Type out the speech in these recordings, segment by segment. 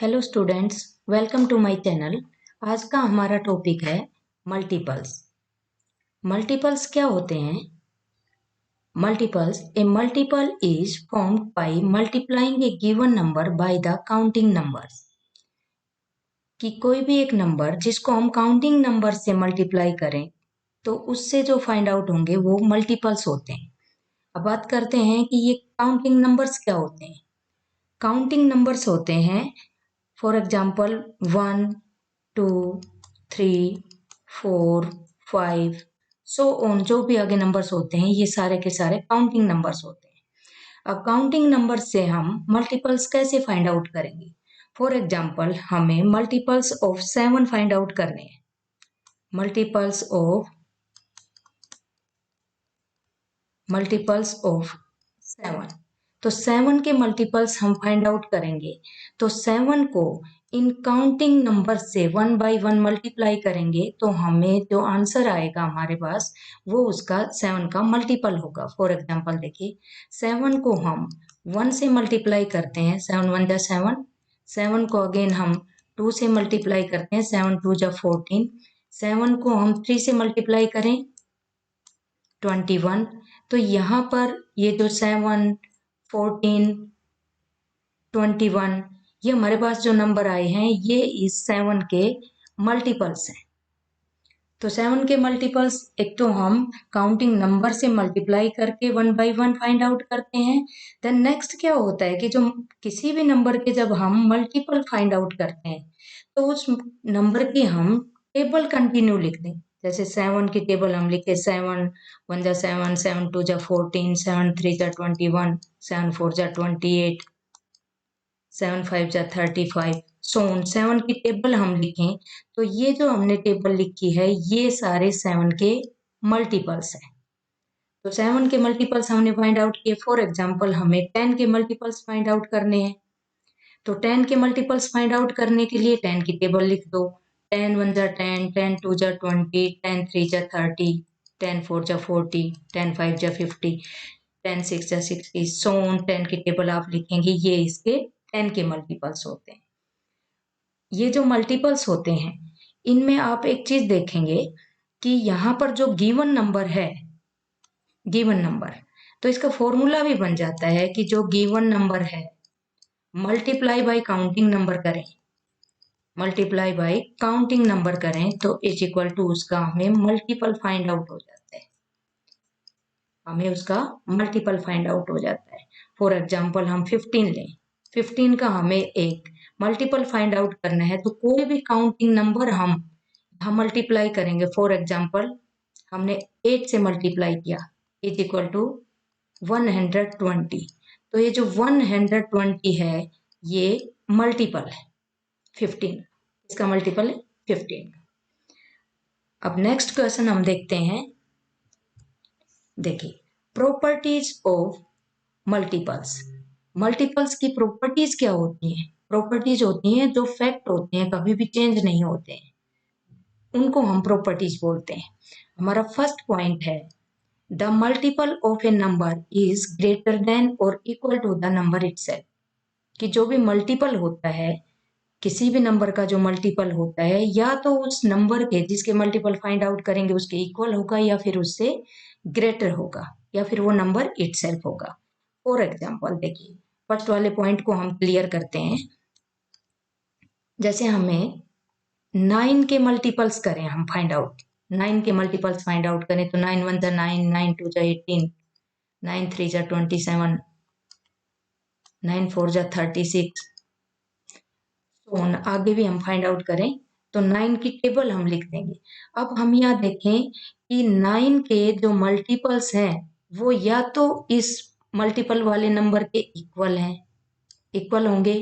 Hello students, welcome to my channel. आज का हमारा टॉपिक है मल्टीपल्स। मल्टीपल्स क्या होते हैं? Multiples, A multiple is formed by multiplying A given number by the counting numbers. कि कोई भी एक नंबर जिसको हम काउंटिंग नंबर से मल्टीप्लाई करें तो उससे जो फाइंड आउट होंगे वो मल्टीपल्स होते हैं। अब बात करते हैं कि ये काउंटिंग नंबर्स क्या होते हैं। काउंटिंग नंबर्स होते हैं फॉर एग्जाम्पल 1, 2, 3, 4, 5 सो ऑन। जो भी आगे नंबर्स होते हैं ये सारे के सारे काउंटिंग नंबर्स होते हैं। अब काउंटिंग नंबर से हम मल्टीपल्स कैसे फाइंड आउट करेंगे? फॉर एग्जाम्पल हमें मल्टीपल्स ऑफ 7 फाइंड आउट करने हैं। मल्टीपल्स ऑफ 7, तो 7 के मल्टीपल्स हम फाइंड आउट करेंगे। तो 7 को इन काउंटिंग नंबर से 1 बाय 1 मल्टीप्लाई करेंगे तो हमें जो आंसर आएगा हमारे पास वो उसका 7 का मल्टीपल होगा। फॉर एग्जांपल देखिए, 7 को हम 1 से मल्टीप्लाई करते हैं, 7 1 जा 7। 7 को अगेन हम 2 से मल्टीप्लाई करते हैं, 7 2 जा 14। 7 को हम 3 से मल्टीप्लाई करें 21। तो यहाँ पर ये जो 7, 14, 21 ये हमारे पास जो नंबर आए हैं ये इस 7 के मल्टीपल्स हैं। तो 7 के मल्टीपल्स एक तो हम काउंटिंग नंबर से मल्टीप्लाई करके 1 बाय 1 फाइंड आउट करते हैं। देन नेक्स्ट क्या होता है कि जो किसी भी नंबर के जब हम मल्टीपल फाइंड आउट करते हैं तो उस नंबर की हम टेबल कंटिन्यू लिख दें। जैसे 7 की टेबल हम लिखे 7 1 जा 7, 7 2 जा 14, 7 3 जा 21, 7 4 जा 28, 7 5 जा 35 सोन। 7 की टेबल हम लिखें तो ये जो हमने टेबल लिखी है ये सारे 7 के मल्टीपल्स हैं। तो 7 के मल्टीपल्स हमने फाइंड आउट किए। फॉर एग्जांपल हमें 10 के मल्टीपल्स फाइंड आउट करने हैं। तो 10 के मल्टीपल्स फाइंड आउट करने के लिए 10 की टेबल लिख दो। 10 1 जा 10, 10 2 जा 20, 10 3 जा 30, 10 4 जा 40, 10 5 जा 50, 10 6 जा 60 सोन। 10 की टेबल आप लिखेंगे, ये इसके 10 के मल्टीपल्स होते हैं। ये जो मल्टीपल्स होते हैं इनमें आप एक चीज देखेंगे कि यहाँ पर जो गिवन नंबर है, गिवन नंबर, तो इसका फॉर्मूला भी बन जाता है कि जो गिवन नंबर है मल्टीप्लाई बाय काउंटिंग नंबर करें, मल्टीप्लाई बाय काउंटिंग नंबर करें तो इज इक्वल टू उसका हमें मल्टीपल फाइंड आउट हो जाता है। हमें उसका मल्टीपल फाइंड आउट हो जाता है। फॉर एग्जाम्पल हम 15 लें, 15 का हमें एक मल्टीपल फाइंड आउट करना है तो कोई भी काउंटिंग नंबर हम मल्टीप्लाई करेंगे। फॉर एग्जाम्पल हमने 8 से मल्टीप्लाई किया इज इक्वल टू 120। तो ये जो 120 है ये मल्टीपल है 15, इसका मल्टीपल है 15। अब नेक्स्ट क्वेश्चन हम देखते हैं। देखिए, प्रॉपर्टीज ऑफ मल्टीपल्स। मल्टीपल्स की प्रॉपर्टीज क्या होती हैं? प्रॉपर्टीज होती हैं जो फैक्ट होते हैं, कभी भी चेंज नहीं होते हैं, उनको हम प्रॉपर्टीज बोलते हैं। हमारा फर्स्ट पॉइंट है the multiple of a number is greater than और equal to the number itself. कि जो भी मल्टीपल होता है, किसी भी नंबर का जो मल्टीपल होता है या तो उस नंबर के जिसके मल्टीपल फाइंड आउट करेंगे उसके इक्वल होगा या फिर उससे ग्रेटर होगा या फिर वो नंबर इटसेल्फ होगा। फॉर एग्जाम्पल देखिए, फर्स्ट वाले पॉइंट को हम क्लियर करते हैं। जैसे हमें 9 के मल्टीपल्स करें हम फाइंड आउट, 9 के मल्टीपल्स फाइंड आउट करें तो 9 1 जा 9, 9 2 जा 18, 9 3 जा 27, 9 4 जा 36 सोन। आगे भी हम फाइंड आउट करें तो 9 की टेबल हम लिख देंगे। अब हम यहाँ देखें कि 9 के जो मल्टीपल्स हैं वो या तो इस मल्टीपल वाले नंबर के इक्वल हैं, इक्वल होंगे,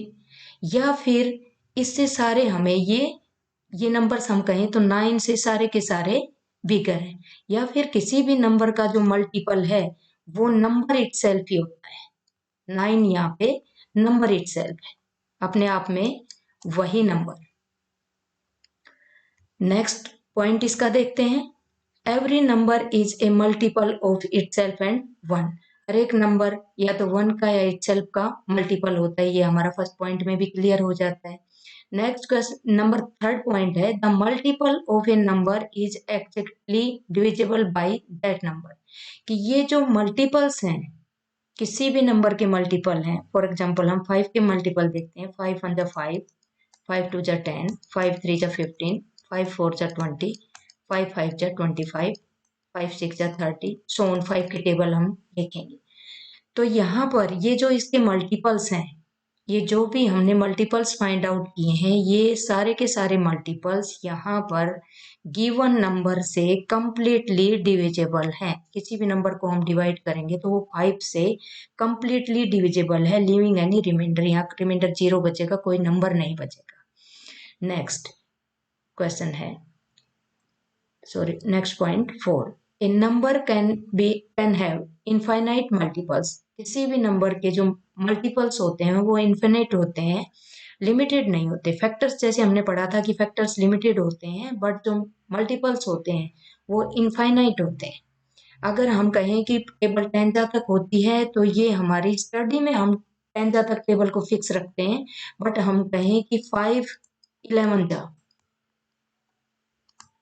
या फिर इससे सारे हमें ये नंबर्स हम कहें तो 9 से सारे के सारे बिगर हैं, या फिर किसी भी नंबर का जो मल्टीपल है वो नंबर इटसेल्फ ही होता है। 9 यहाँ पे नंबर इटसेल्फ है, अपने आप में वही नंबर। नेक्स्ट पॉइंट इसका देखते हैं। Every number is a multiple of itself and 1। हर एक नंबर या तो 1 का या इटसेल्फ का मल्टीपल होता है। ये हमारा फर्स्ट पॉइंट में भी क्लियर हो जाता है। Next question number third point है the multiple of a number is exactly divisible by that number, कि ये जो मल्टीपल्स हैं किसी भी नंबर के मल्टीपल हैं। फॉर एग्जांपल हम 5 के मल्टीपल देखते हैं। 5 1 जा 5, 5 2 जा 10, 5 3 जा 15, 5 4 जा 20, 5 5 जा 25, 5 6 जा 30, सो ऑन 5 की टेबल हम देखेंगे। तो यहाँ पर ये जो इसके मल्टीपल्स हैं, ये जो भी हमने मल्टीपल्स फाइंड आउट किए हैं, ये सारे के सारे मल्टीपल्स यहाँ पर गिवन नंबर से कंप्लीटली डिविजिबल हैं। किसी भी नंबर को हम डिवाइड करेंगे तो वो 5 से कंप्लीटली डिविजिबल है, लीविंग एनी रिमाइंडर। यहाँ रिमाइंडर 0 बचेगा, कोई नंबर नहीं बचेगा। नेक्स्ट क्वेश्चन है, sorry, next point 4, A number can have infinite multiples. किसी भी नंबर के जो मल्टीपल्स होते हैं वो इन्फिनिट होते हैं, लिमिटेड नहीं होते। फैक्टर्स जैसे हमने पढ़ा था कि फैक्टर्स लिमिटेड होते हैं, बट जो मल्टीपल्स होते हैं वो इनफाइनाइट होते हैं। अगर हम कहें कि टेबल 10 तक होती है तो ये हमारी स्टडी में हम 10 तक टेबल को फिक्स रखते हैं, बट हम कहें कि 5 11 जा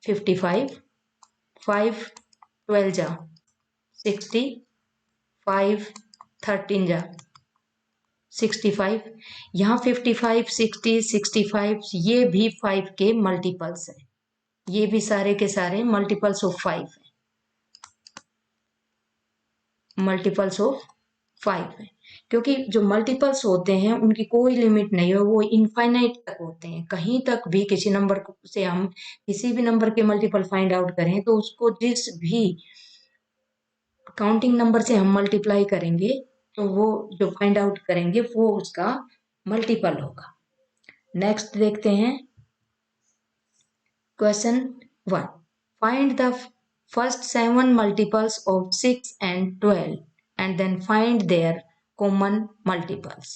55, 5 12 जा 60, 5 13 जा 65, यहाँ 55 60 65 ये भी 5 के मल्टीपल्स हैं। ये भी सारे के सारे मल्टीपल्स ऑफ 5 हैं, मल्टीपल्स ऑफ 5 है। क्योंकि जो मल्टीपल्स होते हैं उनकी कोई लिमिट नहीं है, वो इनफाइनाइट तक होते हैं। कहीं तक भी किसी नंबर से हम किसी भी नंबर के मल्टीपल फाइंड आउट करें तो उसको जिस भी काउंटिंग नंबर से हम मल्टीप्लाई करेंगे तो वो जो फाइंड आउट करेंगे वो उसका मल्टीपल होगा। नेक्स्ट देखते हैं question 1, find the first 7 multiples of 6 and 12 and then find their common multiples।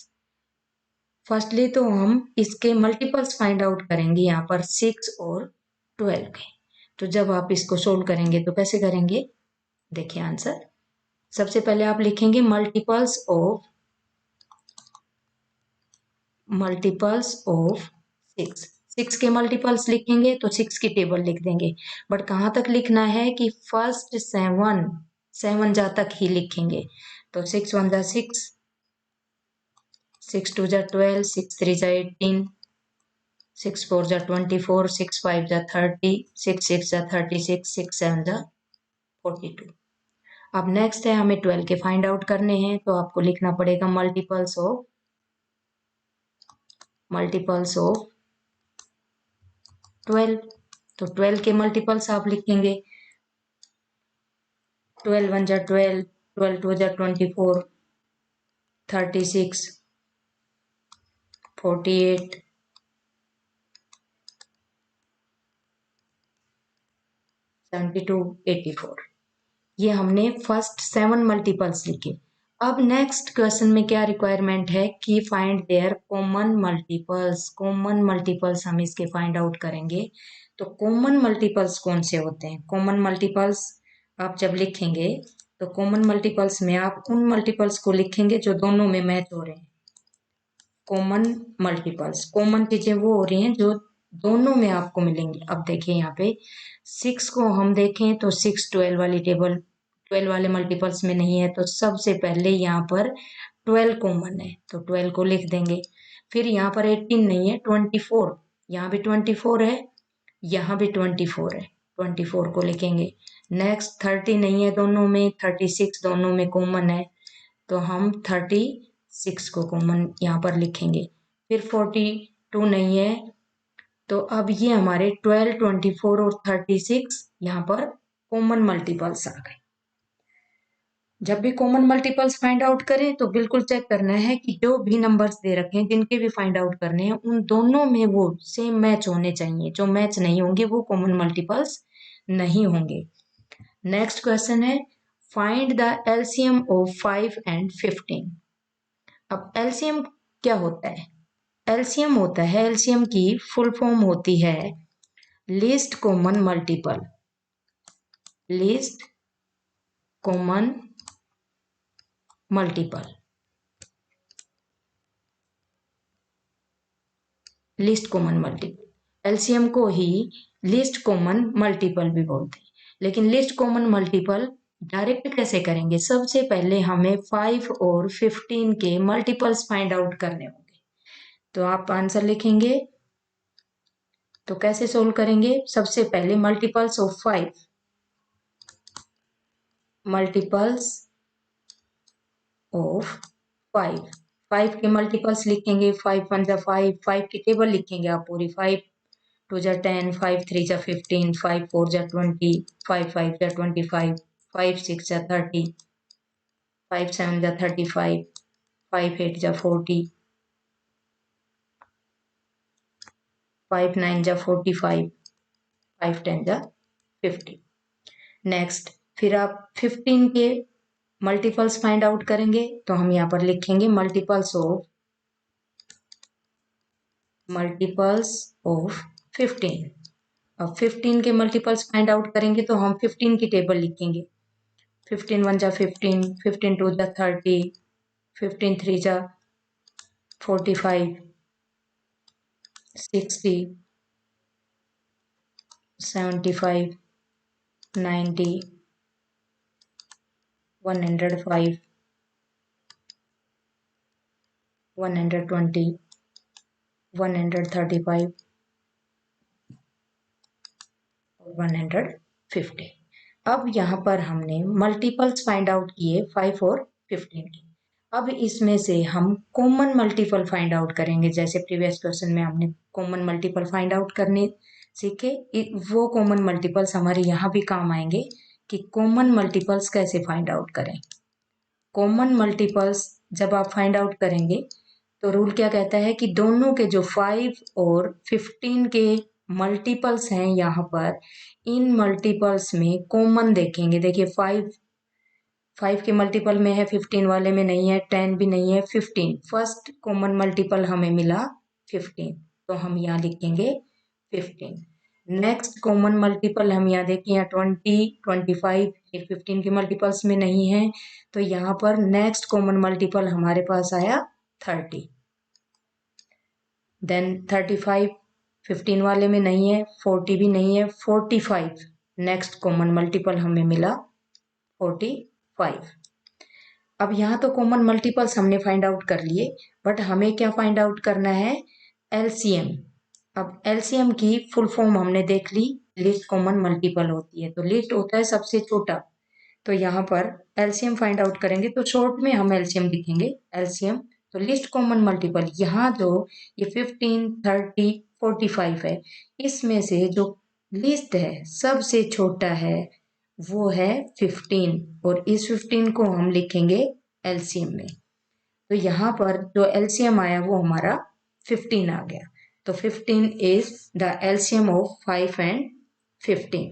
Firstly तो हम इसके मल्टीपल्स फाइंड आउट करेंगे यहाँ पर 6 और 12 के। तो जब आप इसको सोल्व करेंगे तो कैसे करेंगे, देखिए आंसर। सबसे पहले आप लिखेंगे मल्टीपल्स ऑफ 6। 6 के मल्टीपल्स लिखेंगे तो 6 की टेबल लिख देंगे, बट कहाँ तक लिखना है कि फर्स्ट 7 जा तक ही लिखेंगे। तो 6 1 जा 6, 6 2 जा 12, 6 3 जा 18, 6 4 जा 24, 6 5 जा 30, 6 6 जा 36, 6 7 जा 42। अब नेक्स्ट है हमें 12 के फाइंड आउट करने हैं, तो आपको लिखना पड़ेगा मल्टीपल्स ऑफ 12। तो 12 के मल्टीपल्स आप लिखेंगे 12 1 जा 12, 12 2 जा 24, 36, 48, 72, 84। ये हमने फर्स्ट 7 मल्टीपल्स लिखे। अब नेक्स्ट क्वेश्चन में क्या रिक्वायरमेंट है कि find their common multiples. Common multiples हम इसके फाइंड आउट करेंगे। तो कॉमन मल्टीपल्स कौन से होते हैं? कॉमन मल्टीपल्स आप जब लिखेंगे तो कॉमन मल्टीपल्स में आप उन मल्टीपल्स को लिखेंगे जो दोनों में मैच हो रहे हैं। कॉमन मल्टीपल्स, कॉमन चीजें वो हो रही हैं जो दोनों में आपको मिलेंगी। अब देखिए यहाँ पे 6 को हम देखें तो 6 12 वाली टेबल 12 वाले मल्टीपल्स में नहीं है, तो सबसे पहले यहाँ पर 12 कॉमन है तो 12 को लिख देंगे। फिर यहाँ पर 18 नहीं है, 24, यहाँ भी 24 है, यहाँ भी 24 है, 24 को लिखेंगे। नेक्स्ट 30 नहीं है दोनों में, 36 दोनों में कॉमन है तो हम 36 को कॉमन यहाँ पर लिखेंगे। फिर 42 नहीं है, तो अब ये हमारे 12 24 और 36 यहाँ पर कॉमन मल्टीपल्स आ गए। जब भी कॉमन मल्टीपल्स फाइंड आउट करें तो बिल्कुल चेक करना है कि जो भी नंबर्स दे रखे हैं जिनके भी फाइंड आउट करने हैं उन दोनों में वो सेम मैच होने चाहिए। जो मैच नहीं होंगे वो कॉमन मल्टीपल्स नहीं होंगे। नेक्स्ट क्वेश्चन है find the LCM of 5 and 15। अब एलसीएम क्या होता है? एलसीएम होता है, एलसीएम की फुल फॉर्म होती है least common multiple. Least common multiple, least common multiple. LCM को ही लीस्ट कॉमन मल्टीपल भी बोलते हैं। लेकिन लीस्ट कॉमन मल्टीपल डायरेक्ट कैसे करेंगे? सबसे पहले हमें 5 और 15 के मल्टीपल्स फाइंड आउट करने होंगे। तो आप आंसर लिखेंगे, तो कैसे सोल्व करेंगे? सबसे पहले मल्टीपल्स ऑफ 5, मल्टीपल्स ऑफ 5 के मल्टीपल्स लिखेंगे। 5 1 जा 5, 5 की टेबल लिखेंगे आप पूरी। 5 2 जा 10, 5 3 जा 15, 5 4 जा 20, 5 5 जा 25, 5 6 जा 30, 5 7 जा 35, 5 8 जा 40, 5 9 जा 45, 5 10 जा 50। नेक्स्ट फिर आप 15 के मल्टीपल्स फाइंड आउट करेंगे। तो हम यहाँ पर लिखेंगे मल्टीपल्स ऑफ 15। अब 15 के मल्टीपल्स फाइंड आउट करेंगे तो हम 15 की टेबल लिखेंगे। 15 1 जा 15, 15 2 जा 30, 15 3 जा 45, 60, 75, 90, 105, 120, 135 और 150। अब यहाँ पर हमने मल्टीपल्स फाइंड आउट किए 5 और 15 के। अब इसमें से हम कॉमन मल्टीपल फाइंड आउट करेंगे। जैसे प्रीवियस क्वेश्चन में हमने कॉमन मल्टीपल फाइंड आउट करने सीखे, वो कॉमन मल्टीपल्स हमारे यहाँ भी काम आएंगे कि कॉमन मल्टीपल्स कैसे फाइंड आउट करें। कॉमन मल्टीपल्स जब आप फाइंड आउट करेंगे तो रूल क्या कहता है कि दोनों के जो 5 और 15 के मल्टीपल्स हैं यहाँ पर, इन मल्टीपल्स में कॉमन देखेंगे। देखिए 5 के मल्टीपल में है, 15 वाले में नहीं है, 10 भी नहीं है, 15 फर्स्ट कॉमन मल्टीपल हमें मिला 15, तो हम यहाँ लिखेंगे 15। नेक्स्ट कॉमन मल्टीपल हम यहाँ देखिए, यहाँ 20, 25 फिर 15 के मल्टीपल्स में नहीं है, तो यहाँ पर नेक्स्ट कॉमन मल्टीपल हमारे पास आया 30। देन 35 15 वाले में नहीं है, 40 भी नहीं है, 45 नेक्स्ट कॉमन मल्टीपल हमें मिला 45। अब यहाँ तो कॉमन मल्टीपल्स हमने फाइंड आउट कर लिए, बट हमें क्या फाइंड आउट करना है? एलसीएम। अब एलसीएम की फुल फॉर्म हमने देख ली, लीस्ट कॉमन मल्टीपल होती है। तो लीस्ट होता है सबसे छोटा, तो यहाँ पर एलसीएम फाइंड आउट करेंगे तो शॉर्ट में हम एलसीएम लिखेंगे एलसीएम। तो लीस्ट कॉमन मल्टीपल यहाँ जो ये 15, 30, 45 है, इसमें से जो लीस्ट है सबसे छोटा है वो है 15, और इस 15 को हम लिखेंगे एलसीएम में। तो यहाँ पर जो एलसीएम आया वो हमारा 15 आ गया। तो 15 is the LCM of 5 and 15।